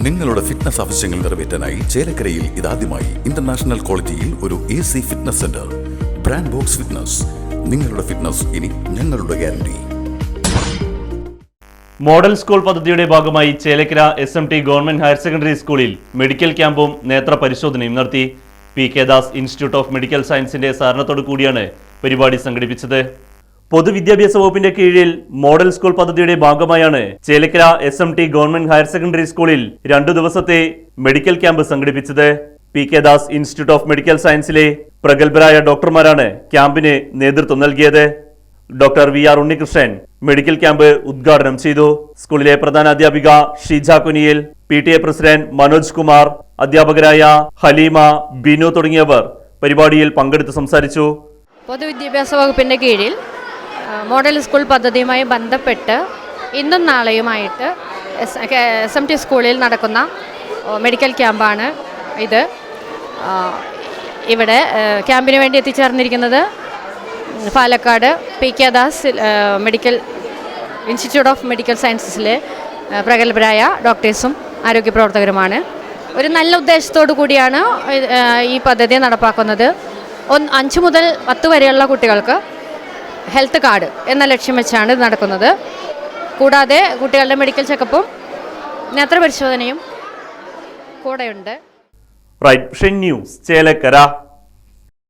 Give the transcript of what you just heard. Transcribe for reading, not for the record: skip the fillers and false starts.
നിങ്ങളുടെ ഫിറ്റ്നസ് ആവശ്യങ്ങൾ നിറവേറ്റാനായി ചേലക്കരയിൽ ഇതാദ്യമായി ഇന്റർനാഷണൽ ക്വാളിറ്റിയിൽ ഒരു AC fitness centre. Brand box fitness. നിങ്ങളുടെ ഫിറ്റ്നസ് ഇനി ഞങ്ങളുടെ ഗ്യാരണ്ടി. മോഡൽ സ്കൂൾ പദ്ധതിയുടെ ഭാഗമായി Chelakkara SMT government higher secondary സ്കൂളിൽ മെഡിക്കൽ ക്യാമ്പും നേത്ര പരിശോധനയും നടത്തി. PK Das institute of medical സയൻസിന്റെ സഹകരണത്തോടു കൂടിയാണ് പരിപാടി സംഘടിപ്പിച്ചത്. പൊതുവിദ്യാഭ്യാസ വകുപ്പിന്റെ കീഴിൽ മോഡൽ സ്കൂൾ പദ്ധതിയുടെ ഭാഗമായാണ് Chelakkara SMT government higher secondary സ്കൂളിൽ 2 ദിവസത്തെ മെഡിക്കൽ ക്യാമ്പ് സംഘടിപ്പിച്ചത്. PK Das institute of medical സയൻസിലെ പ്രഗത്ഭരായ ഡോക്ടർമാരാണ് ക്യാമ്പിന് നേതൃത്വം നൽകിയത്. Doctor VR Unnikrishnan medical camp ഉദ്ഘാടനം ചെയ്തു. സ്കൂളിലെ പ്രധാന അധ്യാപിക ഷീജ കുനിയിൽ, PTA പ്രസിഡന്റ് മനോജ് കുമാർ, അധ്യാപകരായ ഹലീമ, ബിനു തുടങ്ങിയവർ പരിപാടിയിൽ പങ്കെടുത്ത് സംസാരിച്ചു. പൊതുവിദ്യാഭ്യാസ വകുപ്പിന്റെ കീഴിൽ മോഡൽ സ്കൂൾ പദ്ധതിയുമായി ബന്ധപ്പെട്ട് ഇന്നും നാളെയുമായിട്ട് SMT സ്കൂളിൽ നടക്കുന്ന മെഡിക്കൽ ക്യാമ്പാണ് ഇത്. ഇവിടെ ക്യാമ്പിന് വേണ്ടി എത്തിച്ചേർന്നിരിക്കുന്നത് Palakkad PK Das medical institute of medical സയൻസസിലെ പ്രഗത്ഭരായ ഡോക്ടേഴ്സും ആരോഗ്യപ്രവർത്തകരുമാണ്. ഒരു നല്ല ഉദ്ദേശത്തോടു കൂടിയാണ് ഈ പദ്ധതി നടപ്പാക്കുന്നത്. 5 മുതൽ 10 വരെയുള്ള കുട്ടികൾക്ക് ഹെൽത്ത് കാർഡ് എന്ന ലക്ഷ്യം വെച്ചാണ് ഇത് നടക്കുന്നത്. കൂടാതെ കുട്ടികളുടെ മെഡിക്കൽ ചെക്കപ്പും നേത്ര പരിശോധനയും കൂടെയുണ്ട്. Right news Chelakkara.